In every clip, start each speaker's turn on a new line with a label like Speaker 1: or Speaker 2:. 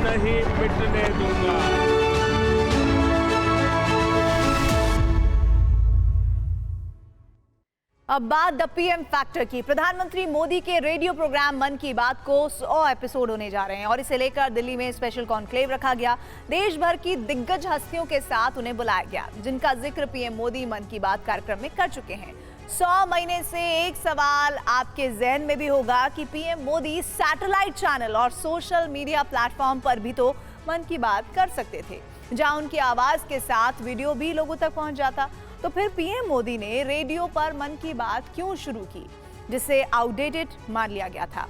Speaker 1: नहीं मिटने दूंगा।
Speaker 2: अब बात द पीएम फैक्टर की। प्रधानमंत्री मोदी के रेडियो प्रोग्राम मन की बात को 100 एपिसोड होने जा रहे हैं और इसे लेकर दिल्ली में स्पेशल कॉन्क्लेव रखा गया। देश भर की दिग्गज हस्तियों के साथ उन्हें बुलाया गया, जिनका जिक्र पीएम मोदी मन की बात कार्यक्रम में कर चुके हैं। 100 महीने से एक सवाल आपके जहन में भी होगा कि पीएम मोदी सैटेलाइट चैनल और सोशल मीडिया प्लेटफॉर्म पर भी तो मन की बात कर सकते थे, जहां उनकी आवाज के साथ वीडियो भी लोगों तक पहुंच जाता। तो फिर पीएम मोदी ने रेडियो पर मन की बात क्यों शुरू की, जिसे आउटडेटेड मान लिया गया था?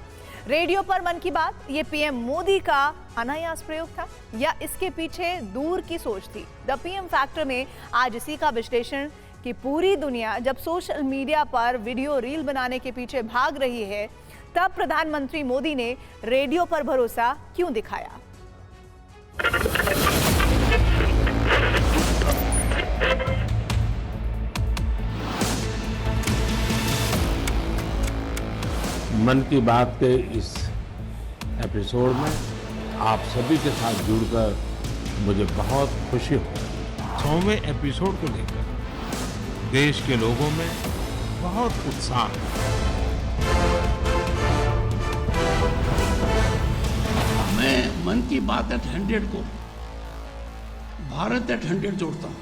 Speaker 2: रेडियो पर मन की बात ये पीएम मोदी का अनायास प्रयोग था या इसके पीछे दूर की सोच थी? द पीएम फैक्टर में आज इसी का विश्लेषण कि पूरी दुनिया जब सोशल मीडिया पर वीडियो रील बनाने के पीछे भाग रही है, तब प्रधानमंत्री मोदी ने रेडियो पर भरोसा क्यों दिखाया?
Speaker 1: मन की बात के इस एपिसोड में आप सभी के साथ जुड़कर मुझे बहुत खुशी हुई। 100वें एपिसोड को लेकर देश के लोगों में बहुत उत्साह है।
Speaker 3: मैं मन की बात एट 100 को भारत एट 100 जोड़ता हूं।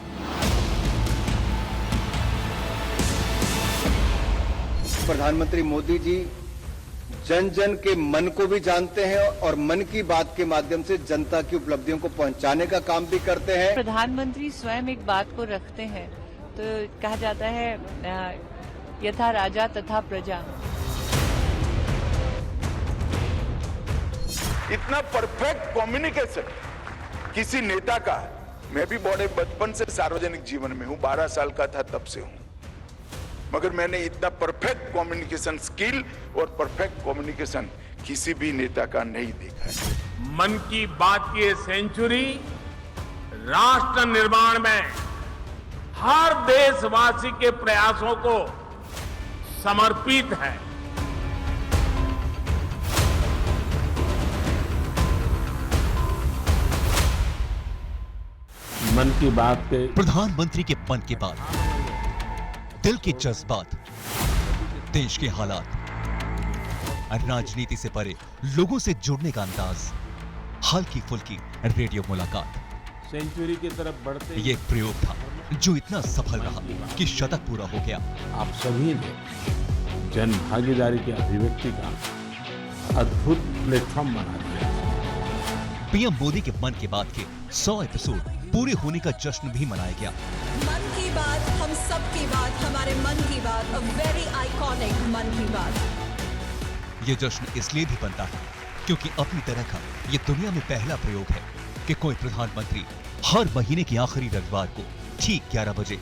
Speaker 4: प्रधानमंत्री मोदी जी जन जन के मन को भी जानते हैं और मन की बात के माध्यम से जनता की उपलब्धियों को पहुंचाने का काम भी करते हैं।
Speaker 5: प्रधानमंत्री स्वयं एक बात को रखते हैं, तो कहा जाता है यथा राजा तथा प्रजा।
Speaker 6: इतना परफेक्ट कम्युनिकेशन किसी नेता का, मैं भी बड़े बचपन से सार्वजनिक जीवन में हूं, 12 साल का था तब से हूं, मगर मैंने इतना परफेक्ट कम्युनिकेशन स्किल और परफेक्ट कम्युनिकेशन किसी भी नेता का नहीं देखा है।
Speaker 1: मन की बात की ये सेंचुरी राष्ट्र निर्माण में हर देशवासी के प्रयासों को समर्पित है। मन की बात के
Speaker 7: प्रधानमंत्री के मन की बात, दिल के जज्बात, देश के हालात, राजनीति से परे लोगों से जुड़ने का अंदाज, हल्की फुल्की रेडियो मुलाकात।
Speaker 1: सेंचुरी की तरफ बढ़ते
Speaker 7: ये एक प्रयोग था जो इतना सफल रहा कि शतक पूरा हो गया।
Speaker 1: आप सभी ने जन भागीदारी की अभिव्यक्ति का अद्भुत प्लेटफॉर्म बना दिया।
Speaker 7: पीएम मोदी के मन की बात के 100 एपिसोड पूरे होने का जश्न भी मनाया गया।
Speaker 8: मन की बात, हम सब की बात, हमारे मन की बात, अ वेरी आइकॉनिक मन की बात।
Speaker 7: ये जश्न इसलिए भी बनता है क्योंकि अपनी तरह का ये दुनिया में पहला प्रयोग है कि कोई प्रधानमंत्री हर महीने के आखिरी रविवार को ठीक 11 बजे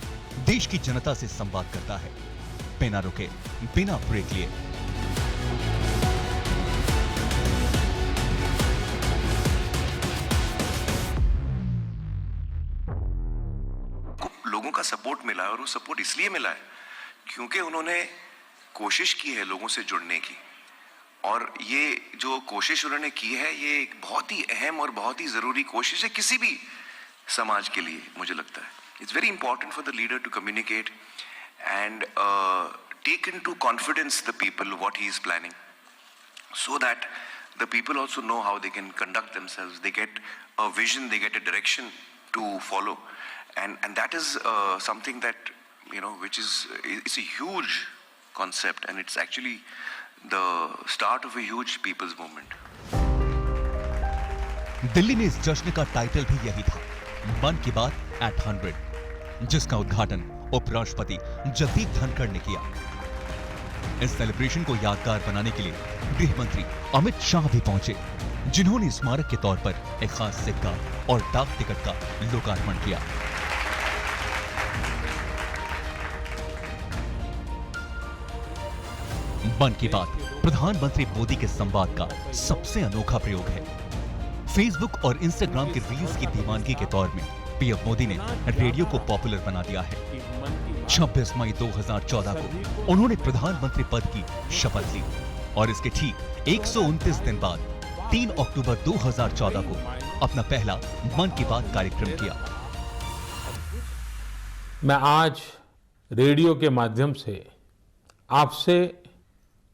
Speaker 7: देश की जनता से संवाद करता है, बिना रुके, बिना ब्रेक लिए।
Speaker 9: लोगों का सपोर्ट मिला है और वो सपोर्ट इसलिए मिला है क्योंकि उन्होंने कोशिश की है लोगों से जुड़ने की, और ये जो कोशिश उन्होंने की है ये एक बहुत ही अहम और बहुत ही जरूरी कोशिश है किसी भी समाज के लिए। मुझे लगता है it's very important for the leader to communicate and take into confidence the people what he is planning, so that the people also know how they can conduct themselves. They get a vision, they get a direction to follow, and that is something that, you know, which is, it's a huge concept, and it's actually the start of a huge people's movement.
Speaker 7: Delhi में इस जश्न का title भी यही था, मन की बात एट 100, जिसका उद्घाटन उपराष्ट्रपति जगदीप धनखड़ ने किया। इस सेलिब्रेशन को यादगार बनाने के लिए गृह मंत्री अमित शाह भी पहुंचे, जिन्होंने स्मारक के तौर पर एक खास सिक्का और डाक टिकट का लोकार्पण किया। मन की बात प्रधानमंत्री मोदी के संवाद का सबसे अनोखा प्रयोग है। फेसबुक और इंस्टाग्राम के रील्स की दीवानगी के दौर में पीएम मोदी ने रेडियो को पॉपुलर बना दिया है। 26 मई 2014 को उन्होंने प्रधानमंत्री पद की शपथ ली और इसके ठीक 129 दिन बाद 3 अक्टूबर 2014 को अपना पहला मन की बात कार्यक्रम किया।
Speaker 1: मैं आज रेडियो के माध्यम से आपसे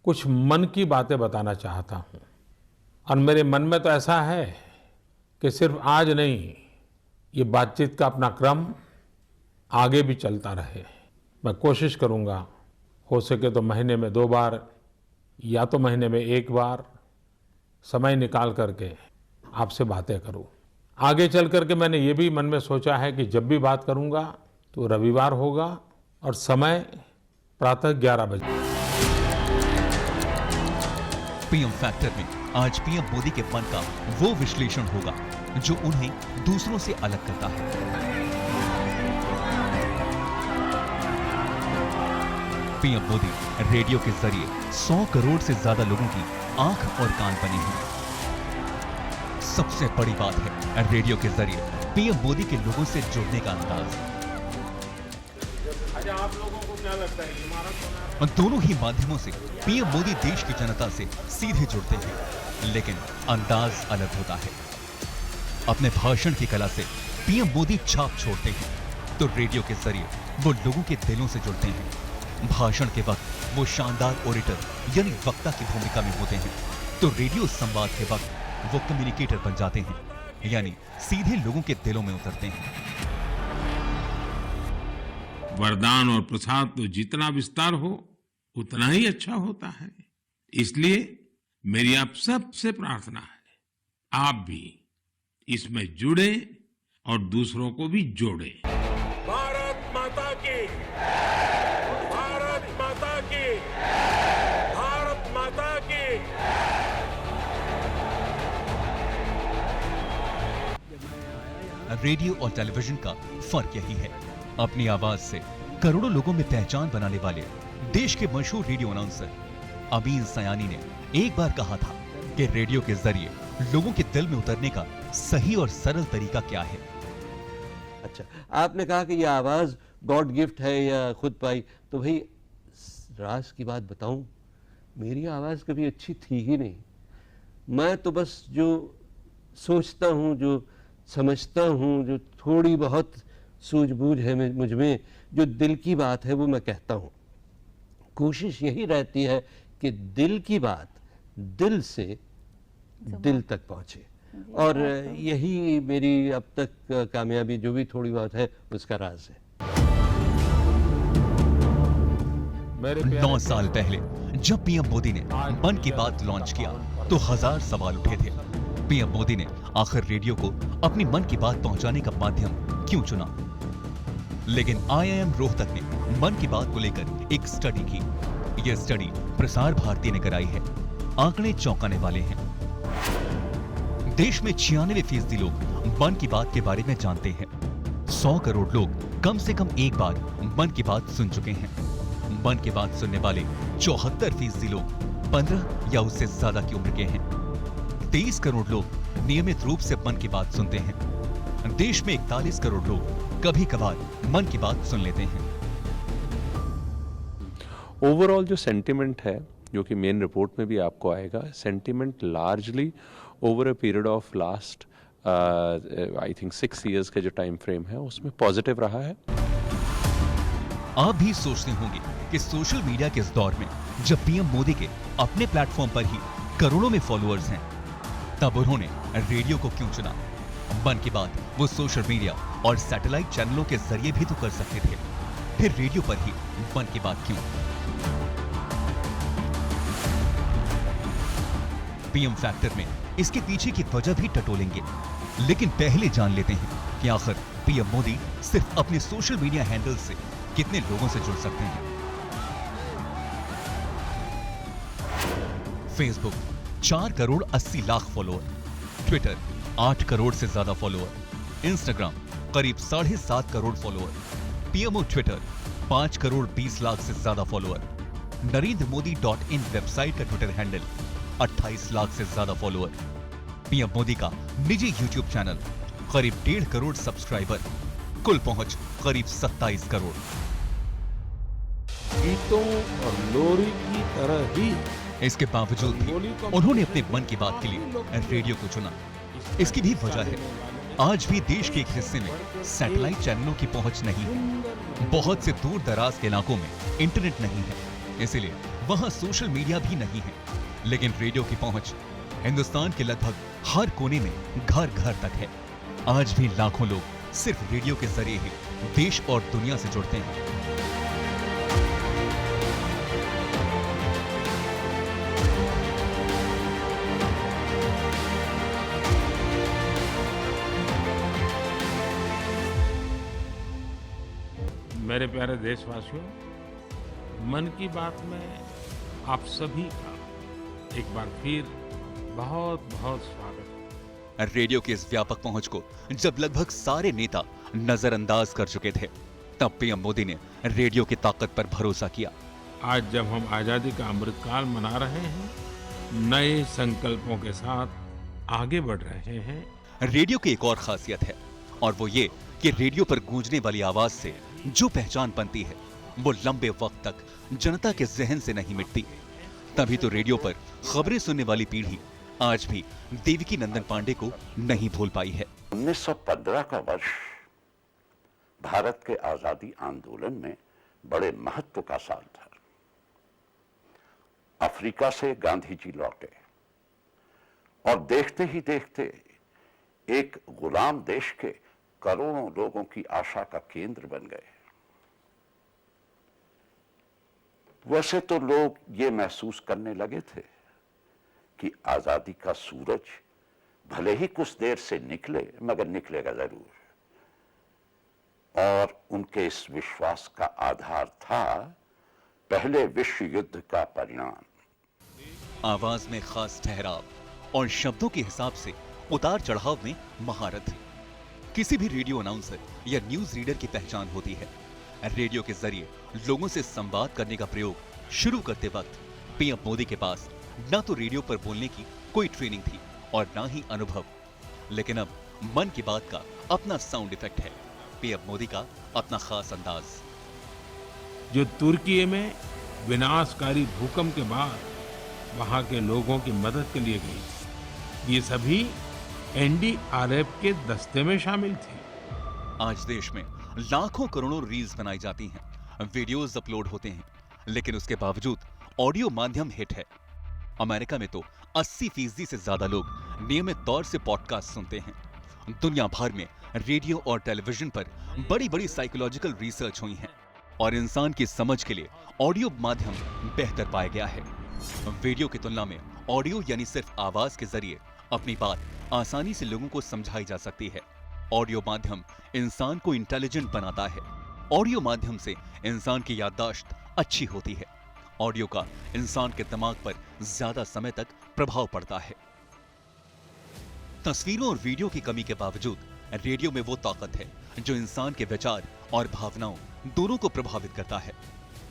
Speaker 1: कुछ मन की बातें बताना चाहता हूं और मेरे मन में तो ऐसा है कि सिर्फ आज नहीं, ये बातचीत का अपना क्रम आगे भी चलता रहे। मैं कोशिश करूंगा हो सके तो महीने में 2 बार या तो महीने में 1 बार समय निकाल करके आपसे बातें करूं। आगे चल करके मैंने ये भी मन में सोचा है कि जब भी बात करूंगा तो रविवार होगा और समय प्रातः 11 बजे।
Speaker 7: पीएम फैक्टर में आज पीएम मोदी के मन का वो विश्लेषण होगा जो उन्हें दूसरों से अलग करता है। पीएम मोदी रेडियो के जरिए 100 करोड़ से ज्यादा लोगों की आंख और कान बने हैं। सबसे बड़ी बात है रेडियो के जरिए पीएम मोदी के लोगों से जुड़ने का अंदाज।
Speaker 1: अच्छा, आप लोगों को क्या लगता है कि
Speaker 7: दोनों ही माध्यमों से पीएम मोदी देश की जनता से सीधे जुड़ते हैं, लेकिन अंदाज अलग होता है। अपने भाषण की कला से पीएम मोदी छाप छोड़ते हैं, तो रेडियो के जरिए वो लोगों के दिलों से जुड़ते हैं। भाषण के वक्त वो शानदार ओरेटर यानी वक्ता की भूमिका में होते हैं, तो रेडियो संवाद के वक्त वो कम्युनिकेटर बन जाते हैं, यानी सीधे लोगों के दिलों में उतरते हैं।
Speaker 1: वरदान और प्रसाद तो जितना विस्तार हो उतना ही अच्छा होता है। इसलिए मेरी आप सबसे प्रार्थना है, आप भी इसमें जुड़े और दूसरों को भी जोड़े।
Speaker 10: भारत माता की, भारत माता की, भारत माता की।
Speaker 7: रेडियो और टेलीविजन का फर्क यही है, अपनी आवाज से करोड़ों लोगों में पहचान बनाने वाले देश के मशहूर रेडियो अनाउंसर अमीन सयानी ने एक बार कहा था कि रेडियो के जरिए लोगों के दिल में उतरने का सही और सरल तरीका क्या है।
Speaker 11: अच्छा, आपने कहा कि यह आवाज गॉड गिफ्ट है या खुद पाई, तो भाई राज की बात बताऊं, मेरी आवाज कभी अच्छी थी ही नहीं। मैं तो बस जो सोचता हूं, जो समझता हूं, जो थोड़ी बहुत सूझबूझ है मुझ में, जो दिल की बात है वो मैं कहता हूं। कोशिश यही रहती है कि दिल की बात दिल से दिल तक पहुंचे, और यही मेरी अब तक कामयाबी जो भी थोड़ी बहुत है उसका राज है।
Speaker 7: 9 साल पहले जब पीएम मोदी ने मन की बात लॉन्च किया तो 1000 सवाल उठे थे। पीएम मोदी ने आखिर रेडियो को अपनी मन की बात पहुंचाने का माध्यम क्यों चुना? लेकिन IIM रोहतक ने मन की बात को लेकर एक स्टडी की। यह स्टडी प्रसार भारती ने कराई है। आंकड़े चौंकाने वाले हैं। देश में 96% लोग मन की बात के बारे में जानते हैं। 100 करोड़ लोग कम से कम एक बार मन की बात सुन चुके हैं। मन की बात सुनने वाले 74% लोग 15 या उससे ज्यादा की उम्र के हैं। 23 करोड़ लोग नियमित रूप से मन की बात सुनते हैं। देश में 41 करोड़ लोग कभी कभार मन की बात सुन लेते हैं।
Speaker 12: ओवरऑल जो सेंटिमेंट है, जो कि मेन रिपोर्ट में भी आपको आएगा, sentiment largely over a period of last I think 6 years का जो टाइम फ्रेम है उसमें पॉजिटिव रहा है।
Speaker 7: आप भी सोचते होंगे कि सोशल मीडिया के इस दौर में जब पीएम मोदी के अपने प्लेटफॉर्म पर ही करोड़ों में फॉलोअर्स हैं, तब उन्होंने रेडियो को क्यों चुना? मन की बात वो सोशल मीडिया और सैटेलाइट चैनलों के जरिए भी तो कर सकते थे, फिर रेडियो पर ही मन की बात क्यों? पीएम फैक्टर में इसके पीछे की वजह भी टटोलेंगे, लेकिन पहले जान लेते हैं कि आखिर पीएम मोदी सिर्फ अपने सोशल मीडिया हैंडल से कितने लोगों से जुड़ सकते हैं। Facebook 4 crore 80 lakh follower, Twitter 8 crore से ज्यादा फॉलोअर, इंस्टाग्राम करीब 7.5 crore follower, PMO Twitter 5 crore 20 lakh से ज्यादा फॉलोअर, NarendraModi.in वेबसाइट का ट्विटर हैंडल 28 लाख से ज्यादा फॉलोअर, पीएम मोदी का निजी यूट्यूब चैनल करीब 1.5 करोड़ सब्सक्राइबर, कुल पहुंच करीब 27 करोड़।
Speaker 1: गीतों और लोरी की तरह ही
Speaker 7: इसके बावजूद भी उन्होंने अपने मन की बात के लिए रेडियो को चुना। इसकी भी वजह है, आज भी देश के एक हिस्से में सैटेलाइट चैनलों की पहुंच नहीं है। बहुत से दूर दराज के इलाकों में इंटरनेट नहीं है, इसलिए वहां सोशल मीडिया भी नहीं है। लेकिन रेडियो की पहुंच हिंदुस्तान के लगभग हर कोने में घर घर तक है। आज भी लाखों लोग सिर्फ रेडियो के जरिए ही देश और दुनिया से जुड़ते हैं।
Speaker 1: मेरे प्यारे देशवासियों, मन की बात में आप सभी का एक बार फिर बहुत बहुत स्वागत है।
Speaker 7: रेडियो की इस व्यापक पहुंच को जब लगभग सारे नेता नजरअंदाज कर चुके थे, तब पीएम मोदी ने रेडियो की ताकत पर भरोसा किया।
Speaker 1: आज जब हम आजादी का अमृतकाल मना रहे हैं, नए संकल्पों के साथ आगे बढ़ रहे हैं।
Speaker 7: रेडियो की एक और खासियत है, और वो ये कि रेडियो पर गूंजने वाली आवाज से जो पहचान बनती है, वो लंबे वक्त तक जनता के जहन से नहीं मिटती। तभी तो रेडियो पर खबरें सुनने वाली पीढ़ी आज भी देवकी नंदन पांडे को नहीं भूल पाई है।
Speaker 13: 1915 का वर्ष भारत के आजादी आंदोलन में बड़े महत्व का साल था। अफ्रीका से गांधी जी लौटे और देखते ही देखते एक गुलाम देश के करोड़ों लोगों की आशा का केंद्र बन गए। वैसे तो लोग ये महसूस करने लगे थे कि आजादी का सूरज भले ही कुछ देर से निकले, मगर निकलेगा जरूर। और उनके इस विश्वास का आधार था पहले विश्व युद्ध का परिणाम।
Speaker 7: आवाज में खास ठहराव और शब्दों के हिसाब से उतार चढ़ाव में महारत है। किसी भी रेडियो अनाउंसर या न्यूज रीडर की पहचान होती है। रेडियो के जरिए लोगों से संवाद करने का प्रयोग शुरू करते वक्त पीएम मोदी के पास न तो रेडियो पर बोलने की कोई ट्रेनिंग थी और न ही अनुभव। लेकिन अब मन की बात का अपना साउंड इफेक्ट है, पीएम मोदी का अपना खास अंदाज।
Speaker 1: जो तुर्की में विनाशकारी भूकंप के बाद वहां के लोगों की मदद के लिए गई, ये सभी एनडीआरएफ के दस्ते में शामिल थे।
Speaker 7: आज देश में लाखों करोड़ों रील्स बनाई जाती हैं, वीडियोस अपलोड होते हैं, लेकिन उसके बावजूद ऑडियो माध्यम हिट है। अमेरिका में तो 80% से ज्यादा लोग नियमित तौर से पॉडकास्ट सुनते हैं। दुनिया भर में रेडियो और टेलीविजन पर बड़ी बड़ी साइकोलॉजिकल रिसर्च हुई है और इंसान की समझ के लिए ऑडियो माध्यम बेहतर पाया गया है। वीडियो की तुलना में ऑडियो यानी सिर्फ आवाज के जरिए अपनी बात आसानी से लोगों को समझाई जा सकती है। ऑडियो माध्यम इंसान को इंटेलिजेंट बनाता है। ऑडियो माध्यम से इंसान की याददाश्त अच्छी होती है। ऑडियो का इंसान के दिमाग पर ज्यादा समय तक प्रभाव पड़ता है। तस्वीरों और वीडियो की कमी के बावजूद रेडियो में वो ताकत है जो इंसान के विचार और भावनाओं दोनों को प्रभावित करता है।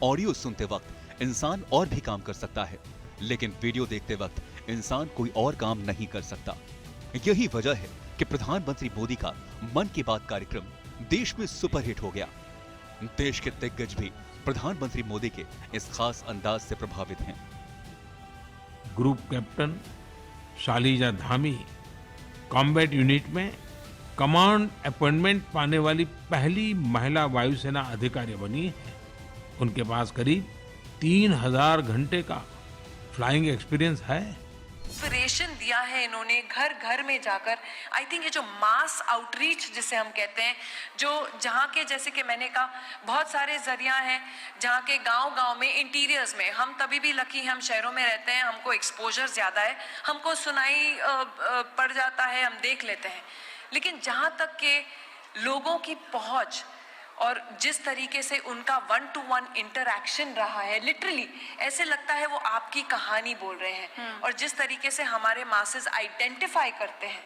Speaker 7: ऑडियो सुनते वक्त इंसान और भी काम कर सकता है, लेकिन वीडियो देखते वक्त इंसान कोई और काम नहीं कर सकता। यही वजह है कि प्रधानमंत्री मोदी का मन की बात कार्यक्रम देश में सुपरहिट हो गया। देश के दिग्गज भी प्रधानमंत्री मोदी के इस खास अंदाज से प्रभावित हैं।
Speaker 1: Group captain Shaliza Dhami combat unit में कमांड अपॉइंटमेंट पाने वाली पहली महिला वायुसेना अधिकारी बनी है। उनके पास करीब 3000 घंटे का फ्लाइंग एक्सपीरियंस है।
Speaker 14: इंस्पिरेशन दिया है इन्होंने घर घर में जाकर। आई थिंक ये जो मास आउटरीच जिसे हम कहते हैं, जो जहाँ के, जैसे कि मैंने कहा, बहुत सारे जरिया हैं जहाँ के गांव-गांव में, इंटीरियर्स में, हम तभी भी लकी हैं, हम शहरों में रहते हैं, हमको एक्सपोजर ज़्यादा है, हमको सुनाई पड़ जाता है, हम देख लेते हैं। लेकिन जहाँ तक के लोगों की पहुँच और जिस तरीके से उनका 1-to-1 इंटरैक्शन रहा है, लिटरली ऐसे लगता है वो आपकी कहानी बोल रहे हैं। और जिस तरीके से हमारे मासेस आइडेंटिफाई करते हैं,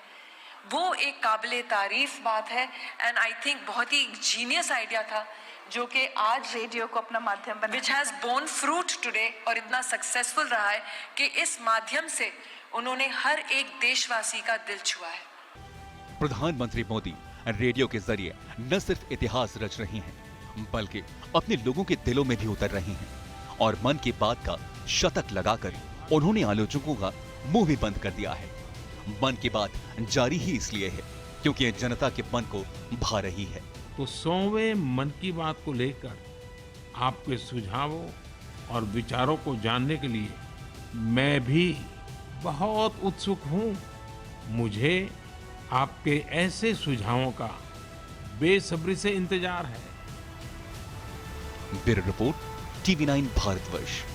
Speaker 14: वो एक काबिले तारीफ बात है। एंड आई थिंक बहुत ही जीनियस आइडिया था जो कि आज रेडियो को अपना माध्यम बना, which has borne fruit today, और इतना सक्सेसफुल रहा है कि इस माध्यम से उन्होंने हर एक देशवासी का दिल छुआ है।
Speaker 7: प्रधानमंत्री मोदी रेडियो के जरिए न सिर्फ इतिहास रच रही हैं, बल्कि अपने लोगों के दिलों में भी उतर रहे हैं। और मन की बात का शतक लगाकर उन्होंने आलोचकों का मुंह भी बंद कर दिया है। मन की बात जारी ही इसलिए है क्योंकि ये जनता के मन को भा रही है।
Speaker 1: तो 100वें मन की बात को लेकर आपके सुझावों और विचारों को जानने के लिए मैं भी बहुत उत्सुक हूं। मुझे आपके ऐसे सुझावों का बेसब्री से इंतजार है।
Speaker 7: Bureau report, TV9 Bharatvarsh.